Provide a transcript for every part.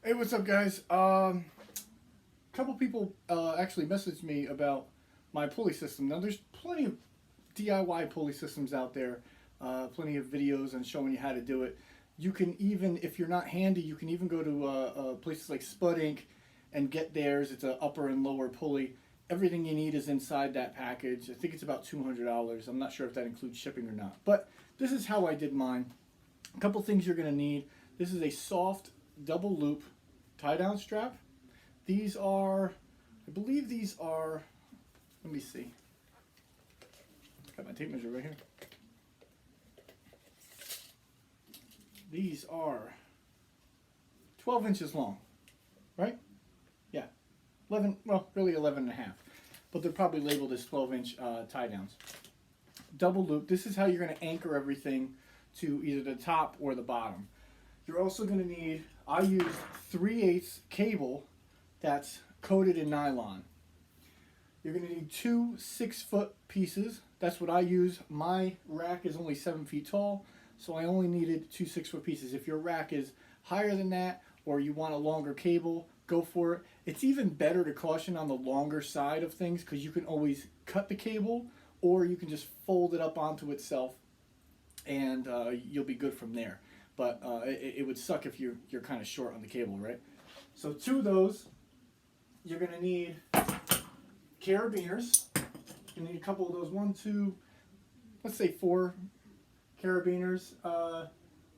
Hey, what's up, guys? Couple people actually messaged me about my pulley system. Now, there's plenty of DIY pulley systems out there, plenty of videos on showing you how to do it. You can even, if you're not handy, you can even go to places like Spud Inc. and get theirs. It's an upper and lower pulley. Everything you need is inside that package. I think it's about $200. I'm not sure if that includes shipping or not. But this is how I did mine. A couple things you're going to need. This is a soft double loop tie down strap. These are, I believe these are, let me see. Got my tape measure right here. These are 12 inches long, right? Yeah, 11, well, really 11 and a half, but they're probably labeled as 12-inch tie downs. Double loop, this is how you're going to anchor everything to either the top or the bottom. You're also going to need, I use 3/8 cable that's coated in nylon. You're going to need two 6-foot pieces. That's what I use. My rack is only 7 feet tall, so I only needed two 6-foot pieces. If your rack is higher than that or you want a longer cable, go for it. It's even better to caution on the longer side of things because you can always cut the cable or you can just fold it up onto itself and you'll be good from there. But it would suck if you're kind of short on the cable, right? So two of those. You're going to need Carabiners. You need a couple of those. 1, 2, let's say 4 Carabiners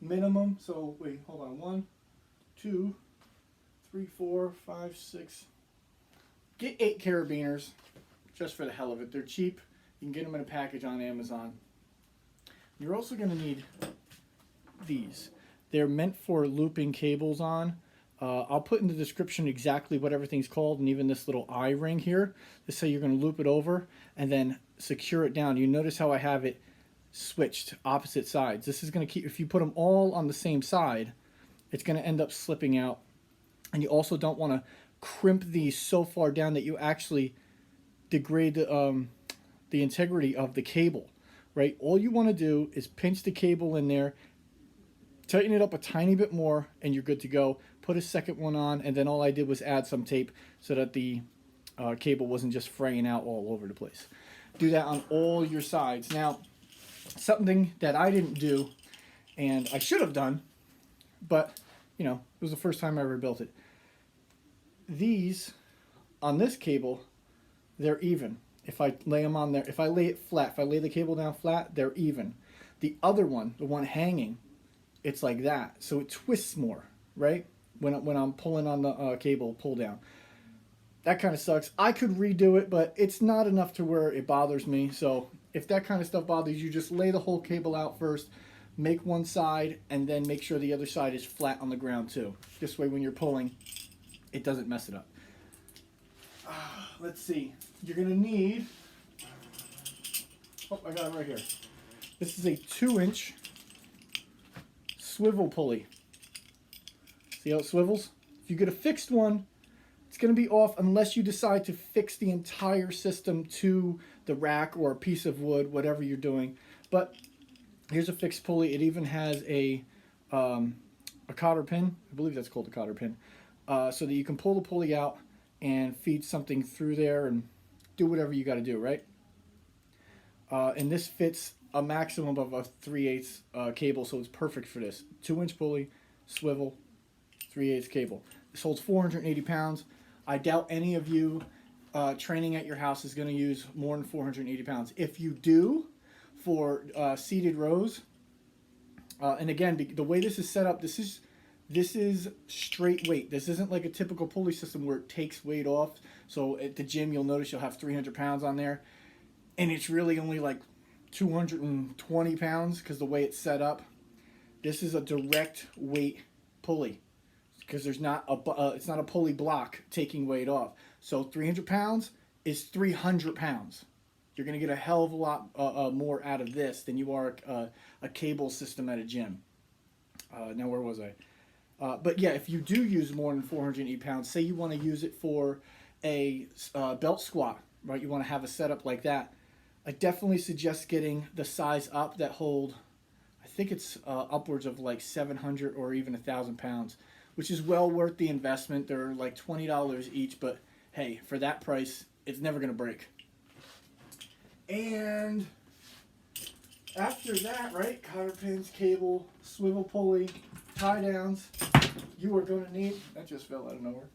minimum. So wait, hold on. 1, 2, 3, 4, 5, 6. Get 8 Carabiners just for the hell of it. They're cheap. You can get them in a package on Amazon. You're also going to need these. They're meant for looping cables on. I'll put in the description exactly what everything's called, and even this little eye ring here. This is how you're going to loop it over and then secure it down. You notice how I have it switched opposite sides. This is going to keep, if you put them all on the same side, it's going to end up slipping out. And you also don't want to crimp these so far down that you actually degrade the integrity of the cable, right? All you want to do is pinch the cable in there, tighten it up a tiny bit more, and you're good to go. Put a second one on, and then all I did was add some tape so that the cable wasn't just fraying out all over the place. Do that on all your sides. Now, something that I didn't do, and I should have done, but, you know, it was the first time I ever built it. These, on this cable, they're even. If I lay them on there, if I lay it flat, if I lay the cable down flat, they're even. The other one, the one hanging, it's like that. So it twists more, right? When I'm pulling on the cable pull down. That kind of sucks. I could redo it, but it's not enough to where it bothers me. So if that kind of stuff bothers you, just lay the whole cable out first, make one side, and then make sure the other side is flat on the ground too. This way when you're pulling, it doesn't mess it up. Let's see. You're going to need, oh, I got it right here. This is a 2-inch swivel pulley. See how it swivels? If you get a fixed one, it's going to be off unless you decide to fix the entire system to the rack or a piece of wood, whatever you're doing. But here's a fixed pulley. It even has a cotter pin. I believe that's called a cotter pin. So that you can pull the pulley out and feed something through there and do whatever you got to do, right? And this fits a maximum of a 3/8 cable, so it's perfect for this. 2-inch pulley, swivel, 3/8 cable. This holds 480 pounds. I doubt any of you training at your house is going to use more than 480 pounds. If you do, for seated rows, and again, the way this is set up, this is straight weight. This isn't like a typical pulley system where it takes weight off. So at the gym, you'll notice you'll have 300 pounds on there, and it's really only like 220 pounds because the way it's set up. This is a direct weight pulley because there's not it's not a pulley block taking weight off. So 300 pounds is 300 pounds. You're going to get a hell of a lot more out of this than you are a cable system at a gym. Now, where was I? But yeah, if you do use more than 480 pounds, say you want to use it for a belt squat, right? You want to have a setup like that. I definitely suggest getting the size up that hold, I think it's upwards of like 700 or even 1,000 pounds. which is well worth the investment. They're like $20 each, but hey, for that price, it's never going to break. And after that, right, cotter pins, cable, swivel pulley, tie downs, you are going to need, that just fell out of nowhere,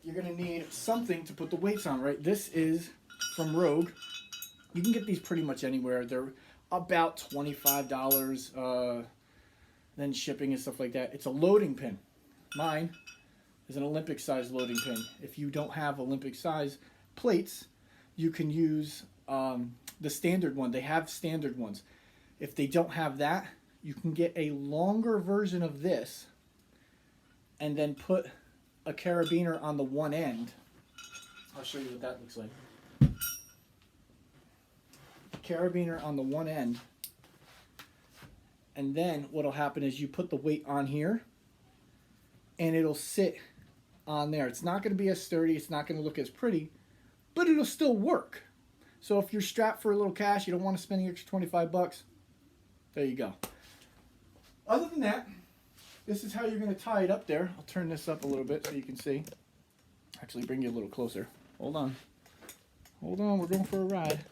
you're going to need something to put the weights on, right? This is from Rogue. You can get these pretty much anywhere. They're about $25, then shipping and stuff like that. It's a loading pin. Mine is an Olympic size loading pin. If you don't have Olympic size plates, you can use the standard one. They have standard ones. If they don't have that, you can get a longer version of this and then put a carabiner on the one end. I'll show you what that looks like. Carabiner on the one end, and then what'll happen is you put the weight on here and it'll sit on there. It's not going to be as sturdy, it's not going to look as pretty, but it'll still work. So if you're strapped for a little cash, you don't want to spend the extra 25 bucks, there you go. Other than that, this is how you're going to tie it up there. I'll turn this up a little bit so you can see. Actually bring you a little closer. Hold on, we're going for a ride.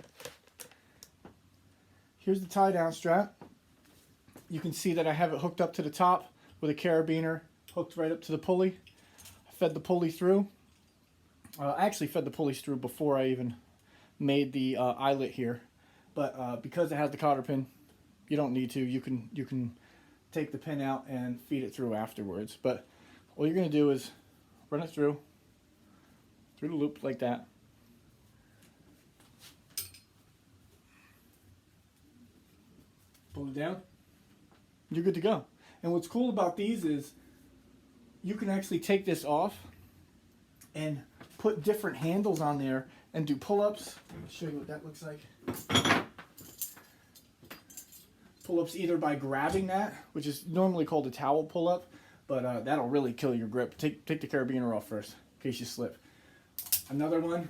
Here's the tie down strap. You can see that I have it hooked up to the top with a carabiner hooked right up to the pulley. I fed the pulley through. I actually fed the pulleys through before I even made the eyelet here, but because it has the cotter pin, you don't need to. You can take the pin out and feed it through afterwards. But all you're going to do is run it through the loop like that. Pull it down. You're good to go. And what's cool about these is you can actually take this off and put different handles on there and do pull-ups. I'll show you what that looks like. Pull-ups either by grabbing that, which is normally called a towel pull-up, but that'll really kill your grip. Take the carabiner off first in case you slip. Another one,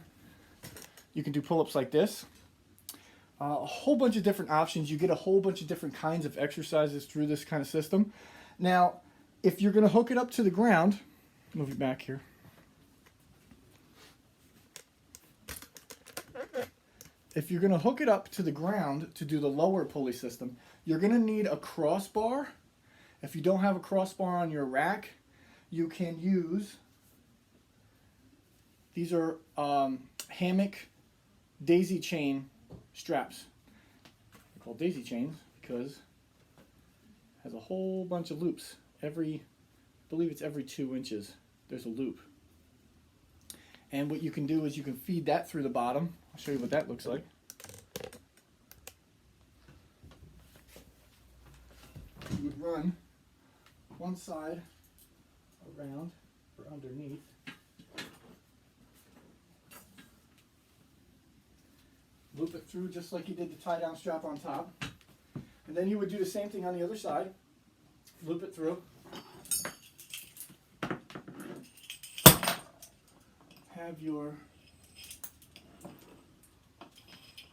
you can do pull-ups like this. A whole bunch of different options. You get a whole bunch of different kinds of exercises through this kind of system. Now, if you're going to hook it up to the ground, move it back here. If you're going to hook it up to the ground to do the lower pulley system, you're going to need a crossbar. If you don't have a crossbar on your rack, you can use, these are Hammock daisy chain straps. They're called daisy chains because it has a whole bunch of loops. I believe it's every 2 inches there's a loop. And what you can do is you can feed that through the bottom. I'll show you what that looks like. You would run one side around or underneath. Loop it through just like you did the tie-down strap on top. And then you would do the same thing on the other side. Loop it through. Have your,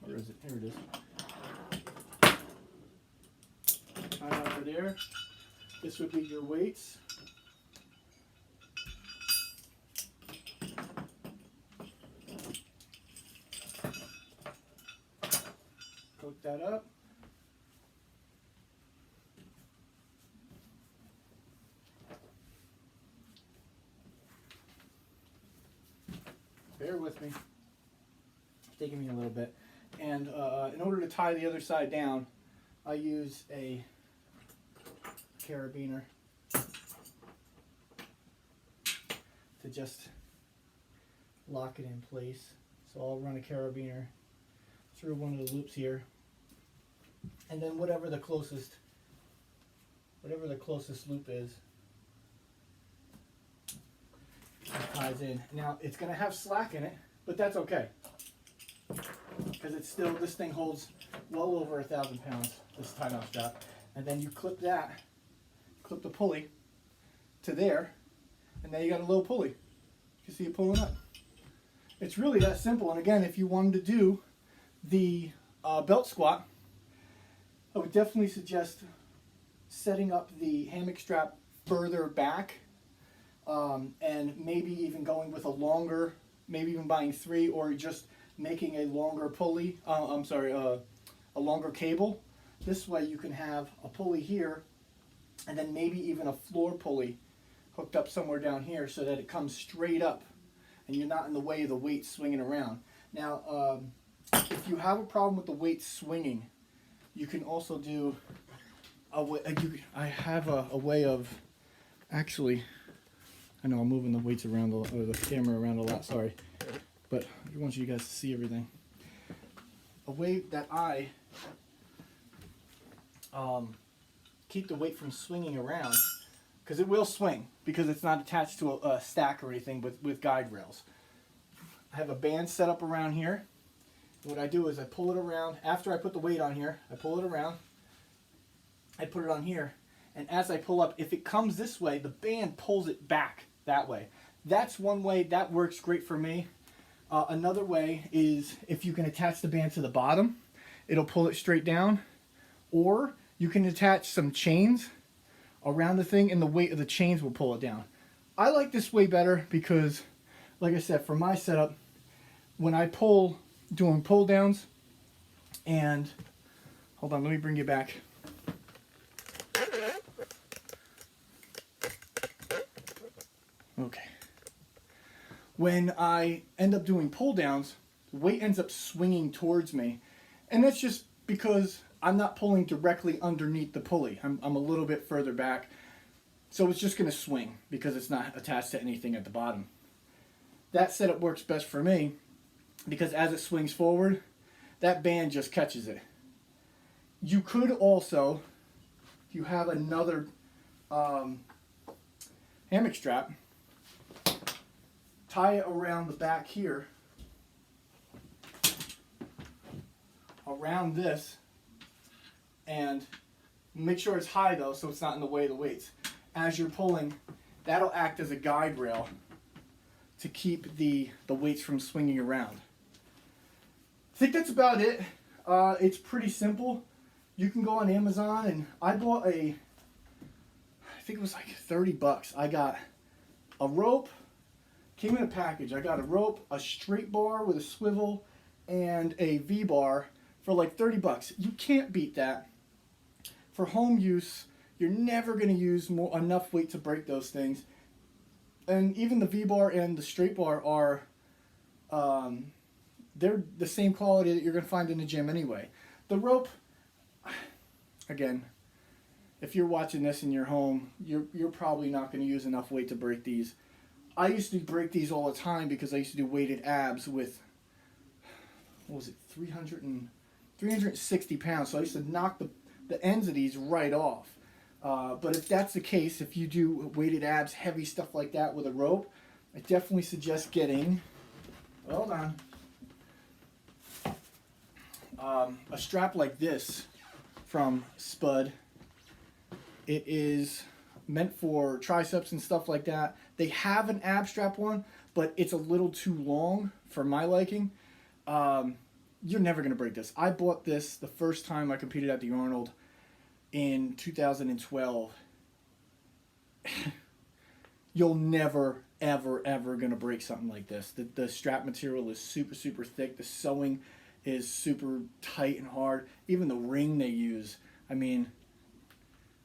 where is it? Here it is. Tie it over there. This would be your weights. Hook that up. Bear with me. It's taking me a little bit. And in order to tie the other side down, I use a carabiner to just lock it in place. So I'll run a carabiner through one of the loops here, and then whatever the closest loop is, it ties in. Now it's going to have slack in it, but that's okay because it's still, this thing holds well over 1,000 pounds. This tie-down strap, and then you clip the pulley to there, and now you got a low pulley. You can see it pulling up. It's really that simple. And again, if you wanted to do the belt squat, I would definitely suggest setting up the hammock strap further back, and maybe even going with a longer, maybe even buying 3, or just making a longer pulley, a longer cable. This way you can have a pulley here, and then maybe even a floor pulley hooked up somewhere down here so that it comes straight up and you're not in the way of the weight swinging around. Now, if you have a problem with the weight swinging, you can also do a way. I have a way of actually. I know I'm moving the weights around, or the camera around a lot. Sorry, but I want you guys to see everything. A way that I keep the weight from swinging around, because it will swing because it's not attached to a stack or anything with guide rails. I have a band set up around here. What I do is I pull it around. After I put the weight on here, I pull it around. I put it on here. And as I pull up, if it comes this way, the band pulls it back that way. That's one way. That works great for me. Another way is if you can attach the band to the bottom, it'll pull it straight down. Or you can attach some chains around the thing and the weight of the chains will pull it down. I like this way better because, like I said, for my setup, when I doing pull downs, and hold on, let me bring you back. Okay. When I end up doing pull downs, the weight ends up swinging towards me, and that's just because I'm not pulling directly underneath the pulley. I'm a little bit further back, so it's just going to swing because it's not attached to anything at the bottom. That setup works best for me because as it swings forward, that band just catches it. You could also, if you have another hammock strap, tie it around the back here, around this, and make sure it's high though so it's not in the way of the weights. As you're pulling, that'll act as a guide rail to keep the weights from swinging around. I think that's about it. It's pretty simple. You can go on Amazon, and I bought I think it was like 30 bucks. I got a rope, came in a package. I got a rope, a straight bar with a swivel, and a V-bar for like 30 bucks. You can't beat that. For home use, you're never going to use enough weight to break those things. And even the V-bar and the straight bar are, they're the same quality that you're going to find in the gym anyway. The rope, again, if you're watching this in your home, you're probably not going to use enough weight to break these. I used to break these all the time because I used to do weighted abs with, what was it, 360 pounds. So I used to knock the ends of these right off. But if that's the case, if you do weighted abs, heavy stuff like that with a rope, I definitely suggest getting, hold on, a strap like this from Spud. It is meant for triceps and stuff like that. They have an ab strap one, but it's a little too long for my liking. You're never going to break this. I bought this the first time I competed at the Arnold in 2012. You'll never, ever, ever going to break something like this. The strap material is super, super thick. The sewing is super tight and hard. Even the ring they use, I mean,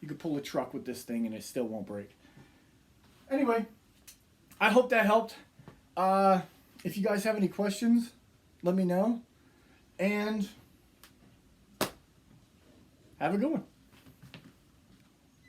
you could pull a truck with this thing and it still won't break. Anyway, I hope that helped. If you guys have any questions, let me know. And have a good one.